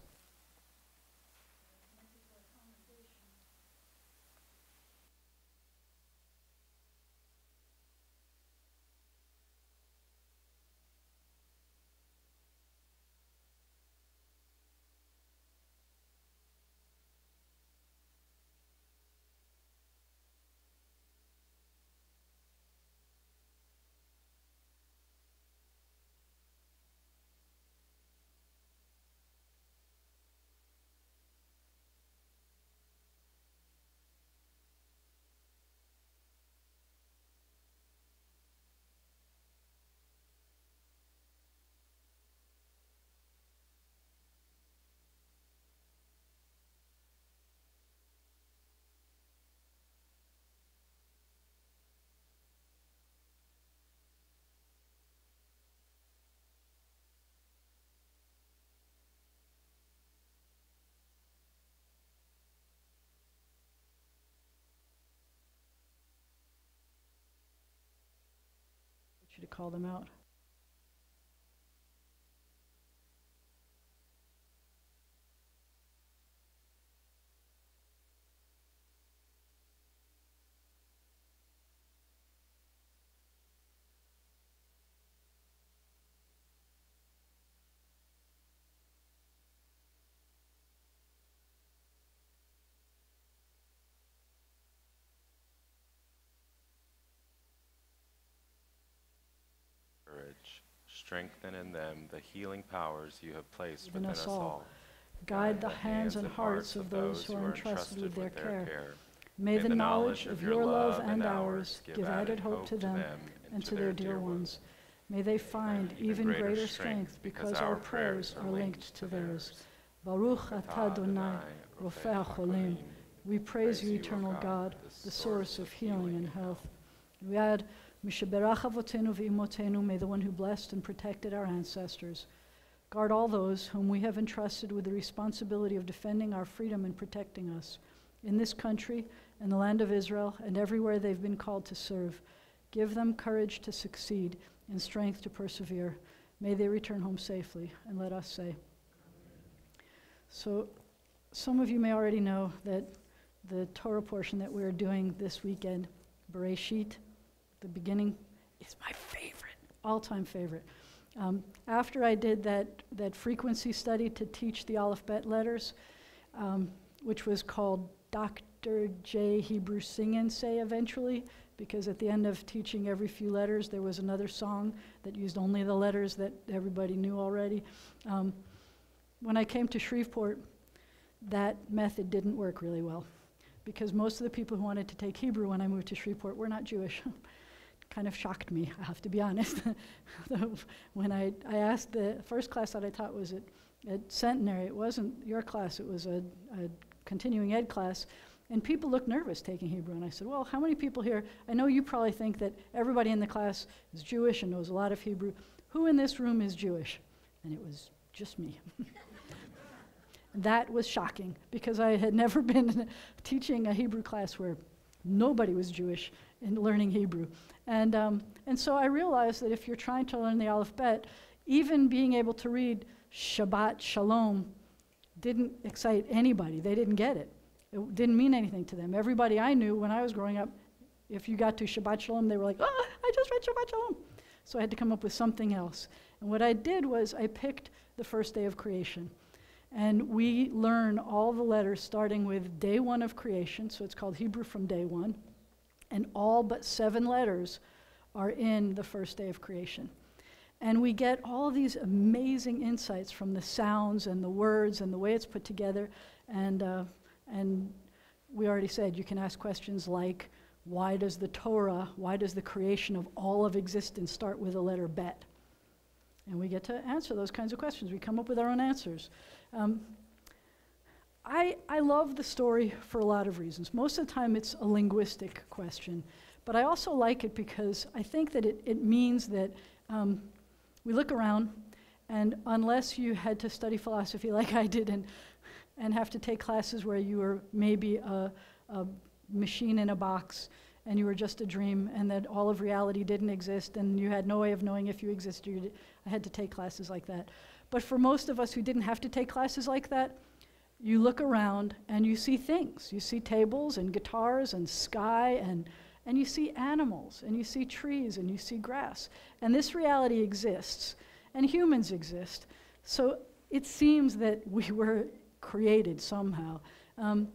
You to call them out. Courage. Strengthen in them the healing powers you have placed Within within us us all. all. Guide the hands and hearts of those who are entrusted with their care. May the knowledge of your love and ours give added hope to them and to their dear ones. May they find even greater strength because our prayers are linked to theirs. Baruch atah Adonai, Rofei HaCholim. We praise you, eternal God, the source of healing and health. We add, Mishaberach Avotenu v'imotenu, may the one who blessed and protected our ancestors guard all those whom we have entrusted with the responsibility of defending our freedom and protecting us in this country and the land of Israel and everywhere they've been called to serve. Give them courage to succeed and strength to persevere. May they return home safely, and let us say. So some of you may already know that the Torah portion that we're doing this weekend, Bereshit, the beginning, is my favorite, all-time favorite. After I did that frequency study to teach the Aleph Bet letters, which was called Dr. J. Hebrew Sing and Say eventually, because at the end of teaching every few letters, there was another song that used only the letters that everybody knew already. When I came to Shreveport, that method didn't work really well, because most of the people who wanted to take Hebrew when I moved to Shreveport were not Jewish. Kind of shocked me, I have to be honest. When I asked, the first class that I taught was at Centenary. It wasn't your class, it was a continuing ed class. And people looked nervous taking Hebrew. And I said, well, how many people here, I know you probably think that everybody in the class is Jewish and knows a lot of Hebrew. Who in this room is Jewish? And it was just me. That was shocking, because I had never been teaching a Hebrew class where nobody was Jewish in learning Hebrew. And so I realized that if you're trying to learn the Aleph Bet, even being able to read Shabbat Shalom didn't excite anybody. They didn't get it. It didn't mean anything to them. Everybody I knew when I was growing up, if you got to Shabbat Shalom, they were like, oh, I just read Shabbat Shalom. So I had to come up with something else. And what I did was I picked the first day of creation. And we learn all the letters starting with day one of creation, so it's called Hebrew from day one. And all but 7 letters are in the first day of creation. And we get all these amazing insights from the sounds and the words and the way it's put together. And we already said you can ask questions like, why does the Torah, why does the creation of all of existence start with the letter Bet? And we get to answer those kinds of questions. We come up with our own answers. I love the story for a lot of reasons. Most of the time it's a linguistic question, but I also like it because I think that it means that we look around, and unless you had to study philosophy like I did and and have to take classes where you were maybe a machine in a box and you were just a dream, and that all of reality didn't exist and you had no way of knowing if you existed. I had to take classes like that. But for most of us who didn't have to take classes like that, you look around and you see things. You see tables and guitars and sky, and you see animals, and you see trees, and you see grass. And this reality exists, and humans exist. So it seems that we were created somehow. And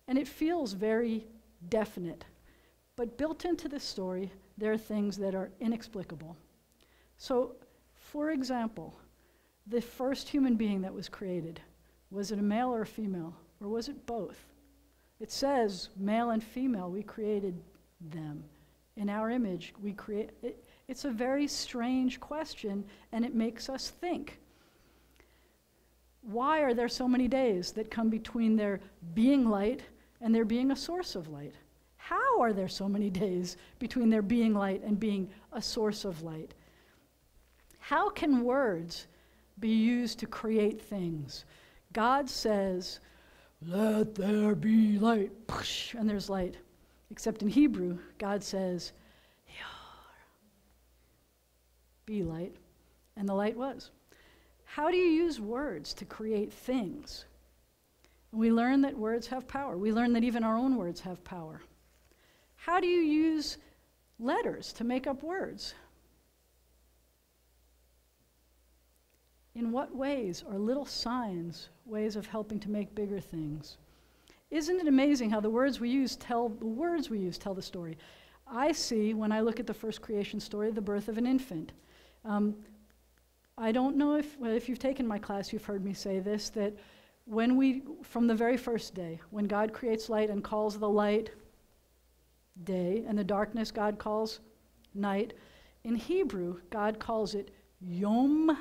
it feels very definite. But built into this story, there are things that are inexplicable. So, for example, the first human being that was created, was it a male or a female? Or was it both? It says, male and female, we created them. In our image, we create it. It's a very strange question, and it makes us think. Why are there so many days that come between there being light and there being a source of light? How are there so many days between there being light and being a source of light? How can words be used to create things? God says, "Let there be light," and there's light. Except in Hebrew, God says, "Be light," and the light was. How do you use words to create things? We learn that words have power. We learn that even our own words have power. How do you use letters to make up words? In what ways are little signs ways of helping to make bigger things? Isn't it amazing how the words we use tell the story? I see, when I look at the first creation story, the birth of an infant. I don't know if you've taken my class, you've heard me say this, that from the very first day, when God creates light and calls the light day, and the darkness God calls night, in Hebrew, God calls it Yom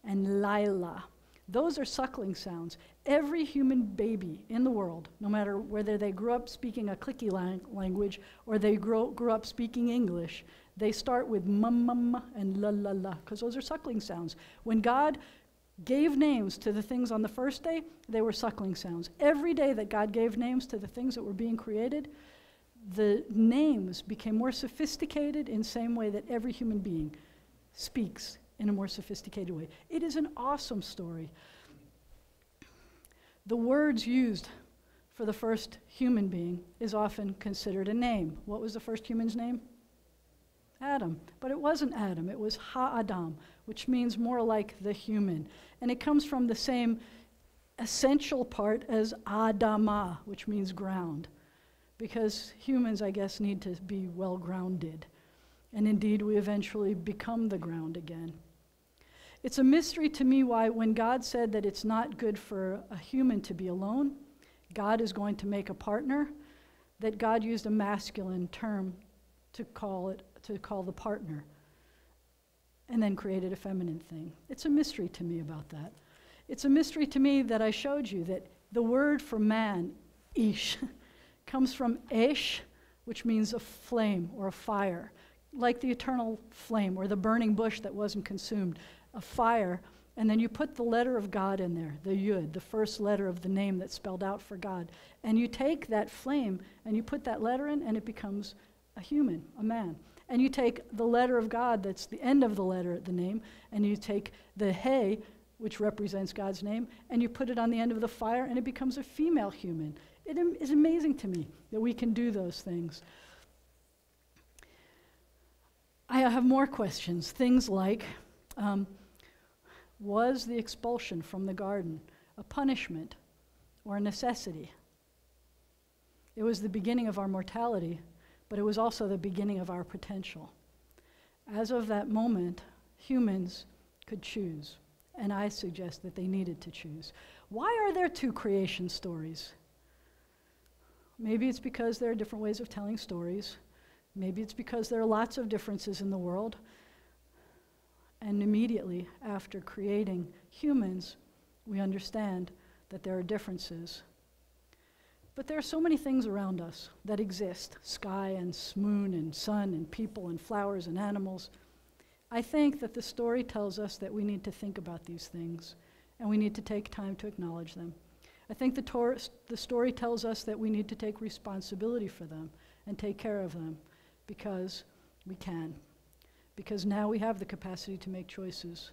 and Laila. Those are suckling sounds. Every human baby in the world, no matter whether they grew up speaking a clicky language or they grew up speaking English, they start with mum and la la la, because those are suckling sounds. When God gave names to the things on the first day, they were suckling sounds. Every day that God gave names to the things that were being created, the names became more sophisticated in the same way that every human being speaks in a more sophisticated way. It is an awesome story. The words used for the first human being is often considered a name. What was the first human's name? Adam. But it wasn't Adam, it was Ha-Adam, which means more like the human. And it comes from the same essential part as Adama, which means ground. Because humans, I guess, need to be well grounded. And indeed, we eventually become the ground again. It's a mystery to me why, when God said that it's not good for a human to be alone, God is going to make a partner, that God used a masculine term to call the partner, and then created a feminine thing. It's a mystery to me about that. It's a mystery to me that I showed you that the word for man, ish, comes from esh, which means a flame or a fire, like the eternal flame or the burning bush that wasn't consumed, a fire, and then you put the letter of God in there, the Yud, the first letter of the name that's spelled out for God, and you take that flame and you put that letter in and it becomes a human, a man. And you take the letter of God that's the end of the letter, the name, and you take the He, which represents God's name, and you put it on the end of the fire and it becomes a female human. It is amazing to me that we can do those things. I have more questions. Things like, was the expulsion from the garden a punishment or a necessity? It was the beginning of our mortality, but it was also the beginning of our potential. As of that moment, humans could choose, and I suggest that they needed to choose. Why are there two creation stories? Maybe it's because there are different ways of telling stories. Maybe it's because there are lots of differences in the world. And immediately after creating humans, we understand that there are differences. But there are so many things around us that exist, sky and moon and sun and people and flowers and animals. I think that the story tells us that we need to think about these things and we need to take time to acknowledge them. I think the story tells us that we need to take responsibility for them and take care of them because we can. Because now we have the capacity to make choices.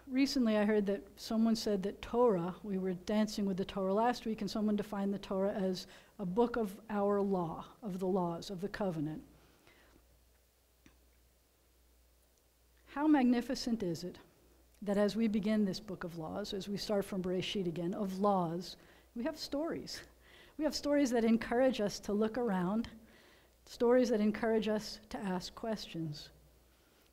Recently I heard that someone said that Torah, we were dancing with the Torah last week, and someone defined the Torah as a book of our law, of the laws, of the covenant. How magnificent is it that as we begin this book of laws, as we start from Bereshit again, of laws, we have stories. We have stories that encourage us to look around, stories that encourage us to ask questions.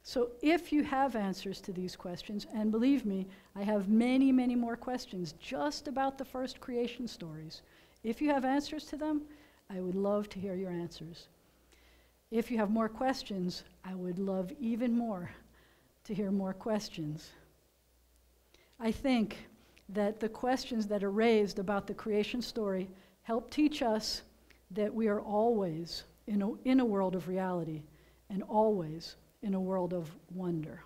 So if you have answers to these questions, and believe me, I have many, many more questions just about the first creation stories. If you have answers to them, I would love to hear your answers. If you have more questions, I would love even more to hear more questions. I think that the questions that are raised about the creation story help teach us that we are always in a world of reality and always in a world of wonder.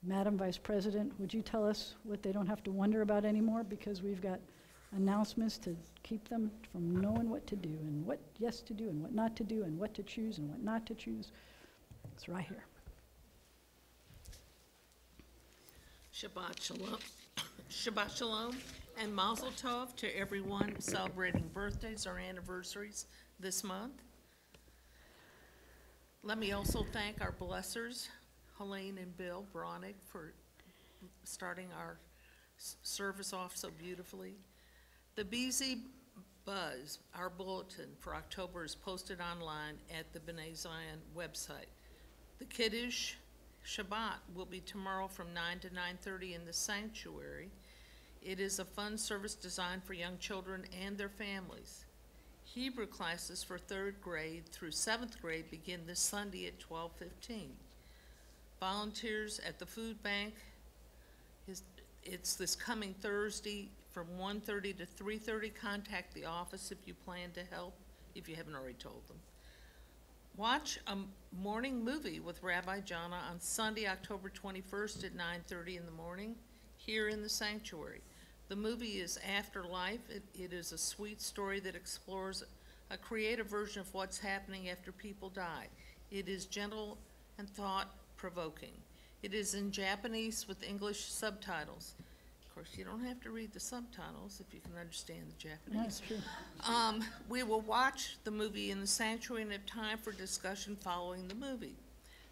Madam Vice President, would you tell us what they don't have to wonder about anymore, because we've got announcements to keep them from knowing what to do and what yes to do and what not to do and what to choose and what not to choose. It's right here. Shabbat Shalom, Shabbat Shalom, and Mazel Tov to everyone celebrating birthdays or anniversaries this month. Let me also thank our blessers, Helene and Bill Bronick, for starting our service off so beautifully. The BZ Buzz, our bulletin for October, is posted online at the B'nai Zion website. The Kiddush Shabbat will be tomorrow from 9 to 9:30 in the sanctuary. It is a fun service designed for young children and their families. Hebrew classes for 3rd grade through 7th grade begin this Sunday at 12:15. Volunteers at the food bank, it's this coming Thursday from 1:30 to 3:30. Contact the office if you plan to help, if you haven't already told them. Watch a morning movie with Rabbi Jana on Sunday, October 21st at 9:30 in the morning here in the sanctuary. The movie is Afterlife. It is a sweet story that explores a creative version of what's happening after people die. It is gentle and thought-provoking. It is in Japanese with English subtitles. Of course, you don't have to read the subtitles if you can understand the Japanese. That's true. We will watch the movie in the sanctuary and have time for discussion following the movie.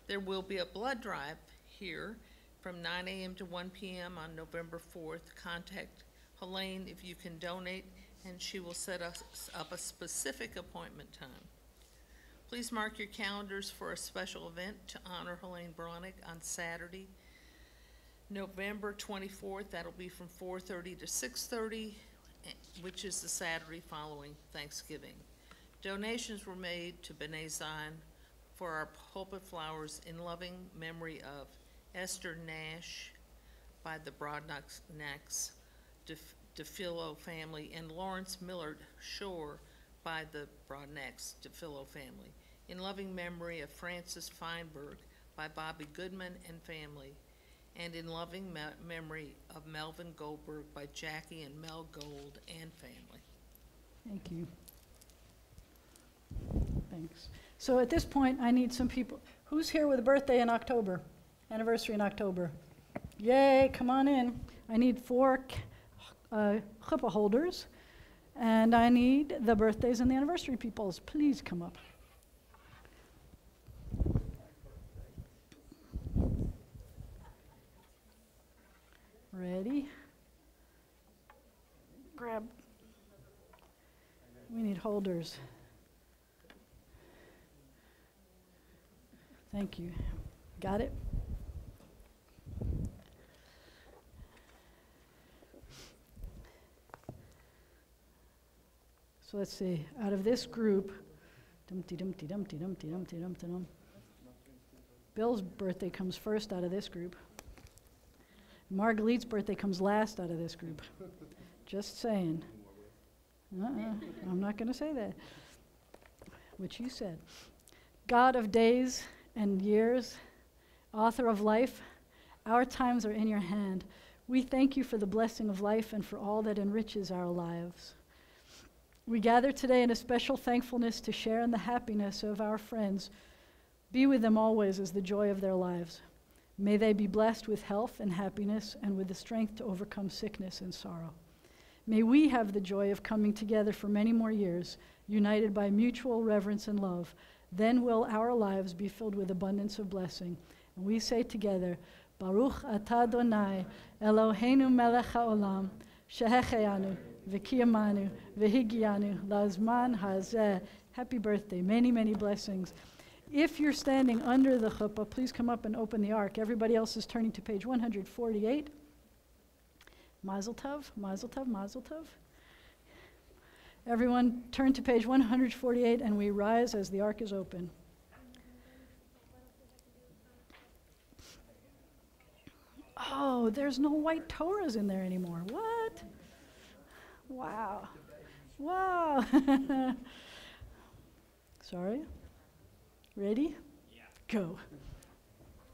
There will be a blood drive here from 9 a.m. to 1 p.m. on November 4th. Contact Helene if you can donate, and she will set us up a specific appointment time. Please mark your calendars for a special event to honor Helene Bronick on Saturday, November 24th. That'll be from 4:30 to 6:30, which is the Saturday following Thanksgiving. Donations were made to B'nai Zion for our pulpit flowers in loving memory of Esther Nash by the Brodnacks DeFillo family, and Lawrence Millard Shore by the Brodnacks DeFillo family. In loving memory of Francis Feinberg by Bobby Goodman and family, and in loving memory of Melvin Goldberg by Jackie and Mel Gold and family. Thank you. Thanks. So at this point, I need some people. Who's here with a birthday in October? Anniversary in October. Yay, come on in. I need 4 chuppah holders, and I need the birthdays and the anniversary peoples. Please come up. Ready? Grab. We need holders. Thank you. Got it? So let's see, out of this group, Bill's birthday comes first out of this group. Marguerite's birthday comes last out of this group. Just saying. I'm not going to say that. Which you said. God of days and years, author of life, our times are in your hand. We thank you for the blessing of life and for all that enriches our lives. We gather today in a special thankfulness to share in the happiness of our friends. Be with them always as the joy of their lives. May they be blessed with health and happiness and with the strength to overcome sickness and sorrow. May we have the joy of coming together for many more years, united by mutual reverence and love. Then will our lives be filled with abundance of blessing. And we say together, Baruch atah Adonai, Eloheinu melech haolam, shehecheyanu, v'kiyamanu, v'higianu, lazman hazeh. Happy birthday. Many, many blessings. If you're standing under the chuppah, please come up and open the ark. Everybody else is turning to page 148. Mazel tov, mazel tov, mazel tov. Everyone turn to page 148 and we rise as the ark is open. Oh, there's no white Torahs in there anymore. What? Wow. Wow. Sorry. Ready? Yeah. Go.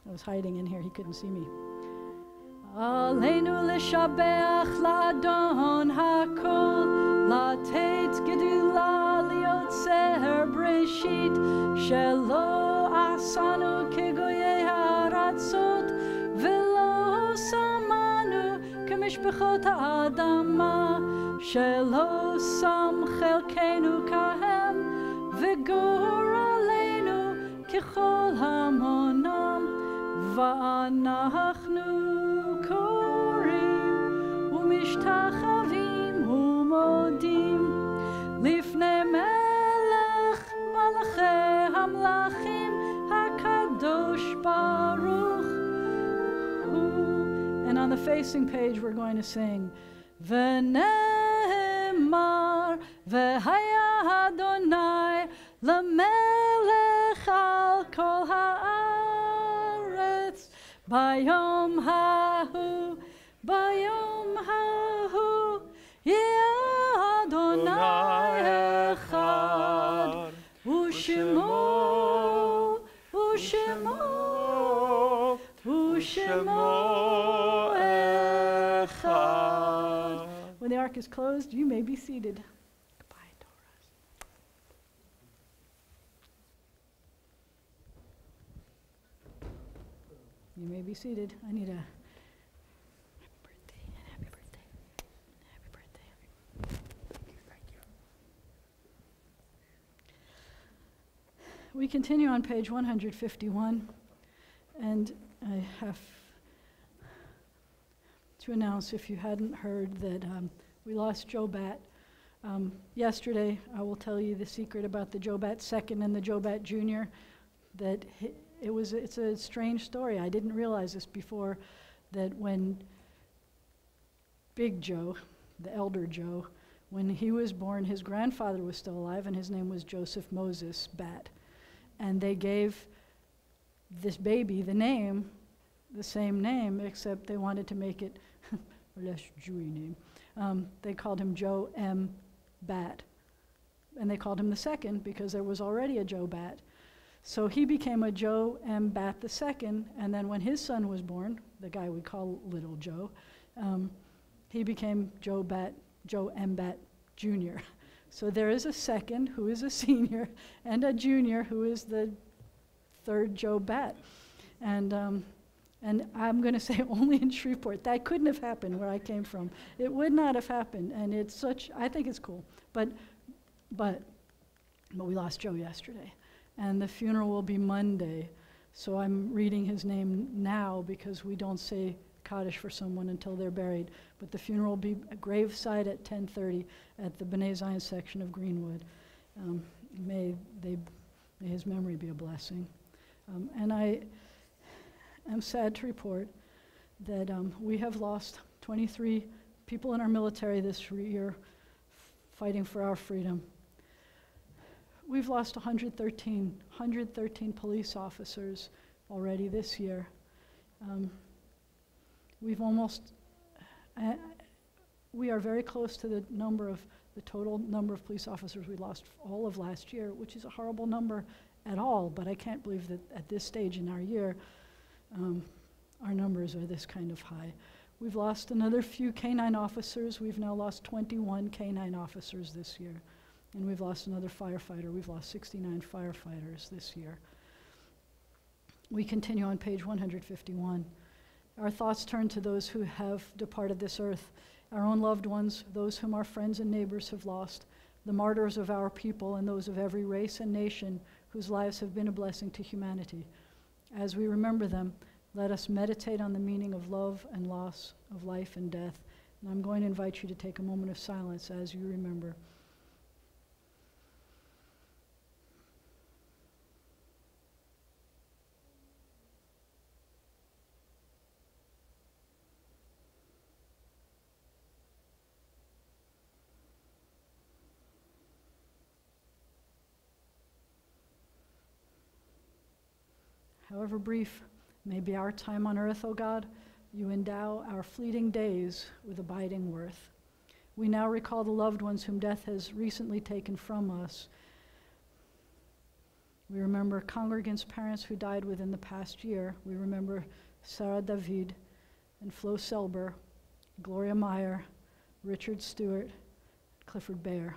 I was hiding in here. He couldn't see me. Aleinu l'shabeach la'adon hakol, la'tet gedula liotzer breshit, shelo asanu kegoyei ha'aratzot, velo samanu kemishpechot ha'adama, shelo sam chelkenu kahem, v'gor aleinu kechol hamonam, va'anachnu ומשתחווים ומודים לפני מלך מלכי המלכים הקדוש ברוך הוא. And on the facing page we're going to sing ונאמר והיה אדוני למלך על כל הארץ ביום ההוא ביום ההוא יהיה אדוני אחד ושמו אחד. When the ark is closed, you may be seated. Goodbye, Torahs. You may be seated. I need a We continue on page 151, and I have to announce, if you hadn't heard, that we lost Joe Batt. Yesterday, I will tell you the secret about the Joe Batt second and the Joe Batt Jr., that it's a strange story. I didn't realize this before, that when Big Joe, the elder Joe, when he was born, his grandfather was still alive, and his name was Joseph Moses Batt. And they gave this baby the same name, except they wanted to make it a less Jewy name. They called him Joe M. Batt. And they called him the second because there was already a Joe Batt. So he became a Joe M. Batt the second, and then when his son was born, the guy we call Little Joe, he became Joe M. Batt Jr. So there is a second who is a senior and a junior who is the third Joe Batt. And I'm going to say only in Shreveport. That couldn't have happened where I came from. It would not have happened. And it's such, I think it's cool. But we lost Joe yesterday. And the funeral will be Monday. So I'm reading his name now because we don't say Kaddish for someone until they're buried. But the funeral will be a graveside at 10:30 at the B'nai Zion section of Greenwood. May his memory be a blessing. And I am sad to report that we have lost 23 people in our military this year fighting for our freedom. We've lost 113 police officers already this year. We are very close to the total number of police officers we lost all of last year, which is a horrible number at all, but I can't believe that at this stage in our year, our numbers are this kind of high. We've lost another few canine officers. We've now lost 21 canine officers this year. And we've lost another firefighter. We've lost 69 firefighters this year. We continue on page 151. Our thoughts turn to those who have departed this earth, our own loved ones, those whom our friends and neighbors have lost, the martyrs of our people, and those of every race and nation whose lives have been a blessing to humanity. As we remember them, let us meditate on the meaning of love and loss, of life and death. And I'm going to invite you to take a moment of silence as you remember. However brief may be our time on earth, O God, you endow our fleeting days with abiding worth. We now recall the loved ones whom death has recently taken from us. We remember congregants' parents who died within the past year. We remember Sarah David and Flo Selber, Gloria Meyer, Richard Stewart, Clifford Bear.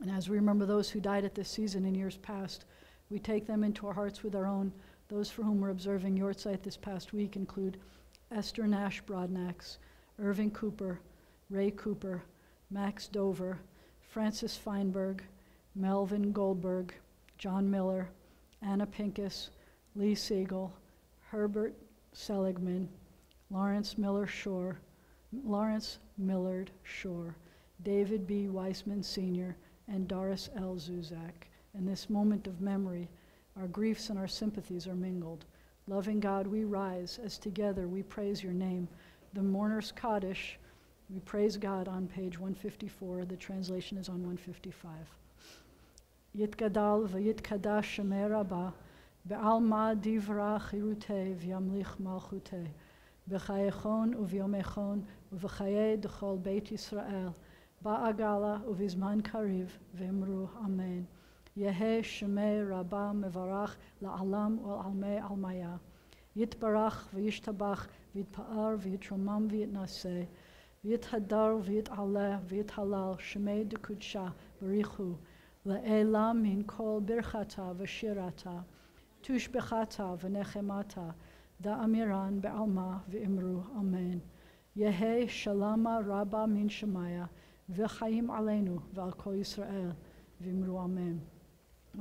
And as we remember those who died at this season in years past, we take them into our hearts with our own. Those for whom we're observing Yortzeit this past week include Esther Nash Broadnax, Irving Cooper, Ray Cooper, Max Dover, Francis Feinberg, Melvin Goldberg, John Miller, Anna Pincus, Lee Siegel, Herbert Seligman, Lawrence Millard Shore, David B. Weissman Sr., and Doris L. Zuzak. In this moment of memory, our griefs and our sympathies are mingled. Loving God, we rise as together we praise your name. The mourner's Kaddish, we praise God on page 154. The translation is on 155. Yitgadal v'yitkadash shemei Rabbah, be'alma divra chirutei v'yamlich malchutei, b'chayechon u'v'yomechon u'v'chayei d'chol Beit Yisrael, ba'agala u'vizman kariv v'imru amen. Yehei shemei Rabbah mevarach la'alam u'almei almaya. Yitbarach v'yishtabach v'yitpa'ar v'yitromam v'yitnaseh. V'yithadar v'yit'aleh v'yithalal shemei dekudsha barichu. Le'elam min kol birchata v'shirata. Tushbechata v'nechemata. Da'amiran be'alma v'imru amen. Yehei shalama Rabbah min shemaya. V'chaim aleinu v'al kol Yisrael v'imru amen.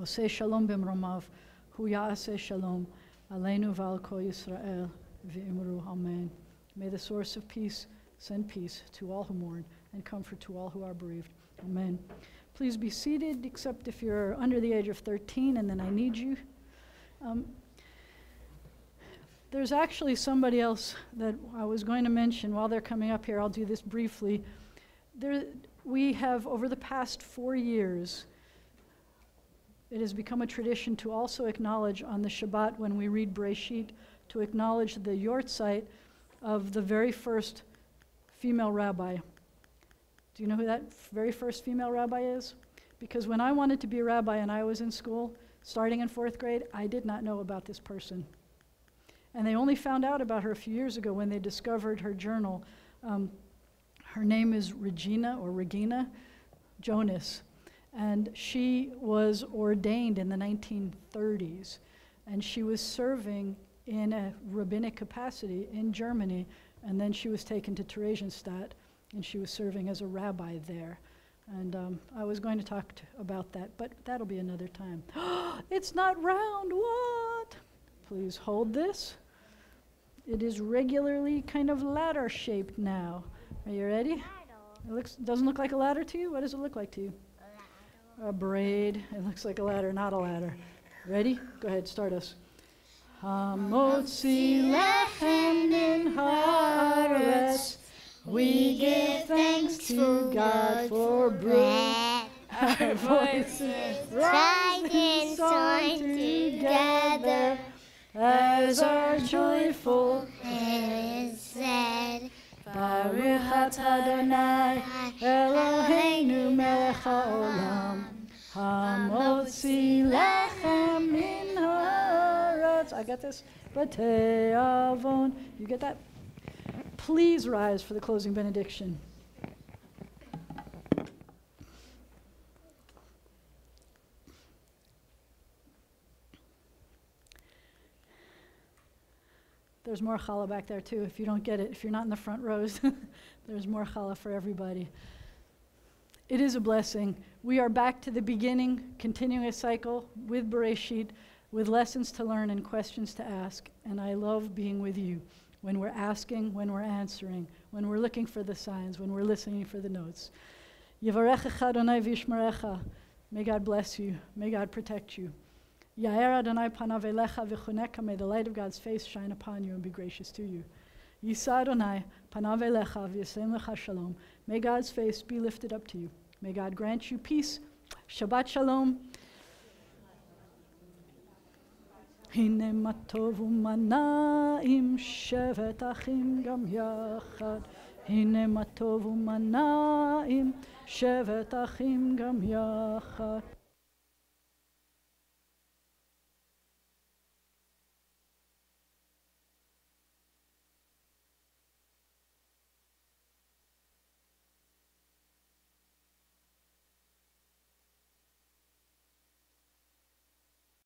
Oseh shalom b'mromav, hu ya'aseh shalom, aleinu v'al kol Yisrael, v'imru amen. May the source of peace send peace to all who mourn and comfort to all who are bereaved. Amen. Please be seated, except if you're under the age of 13, and then I need you. There's actually somebody else that I was going to mention while they're coming up here. I'll do this briefly. We have, over the past 4 years, it has become a tradition to also acknowledge on the Shabbat when we read Breshit, to acknowledge the Yortzeit of the very first female rabbi. Do you know who that very first female rabbi is? Because when I wanted to be a rabbi and I was in school, starting in 4th grade, I did not know about this person. And they only found out about her a few years ago when they discovered her journal. Her name is Regina Jonas. And she was ordained in the 1930s. And she was serving in a rabbinic capacity in Germany. And then she was taken to Theresienstadt, and she was serving as a rabbi there. And I was going to talk about that, but that'll be another time. It's not round, what? Please hold this. It is regularly kind of ladder-shaped now. Are you ready? It doesn't look like a ladder to you? What does it look like to you? A braid. It looks like a ladder, not a ladder. Ready? Go ahead, start us. Hamotzi lechem min haaretz. We give thanks to God for bread. Our voices rise in song together as our joyful hymn is said. Baruch atah Adonai Eloheinu melech haolam, hamotzi lechem min haaretz. I got this. Batei avon. You get that? please rise for the closing benediction. There's more challah back there too, if you don't get it. If you're not in the front rows, there's more challah for everybody. It is a blessing. We are back to the beginning, continuing a cycle with Bereshit, with lessons to learn and questions to ask. And I love being with you when we're asking, when we're answering, when we're looking for the signs, when we're listening for the notes. Yivarechecha Adonai v'yishmerecha. May God bless you. May God protect you. Yair Adonai panav elecha v'chuneka. May the light of God's face shine upon you and be gracious to you. Yisa Adonai panav elecha v'yasem lecha shalom. May God's face be lifted up to you. May God grant you peace. Shabbat shalom. Hine ma tov u'mana'im shevet achim gam yachad. Hine ma tov u'mana'im shevet achim gam yachad.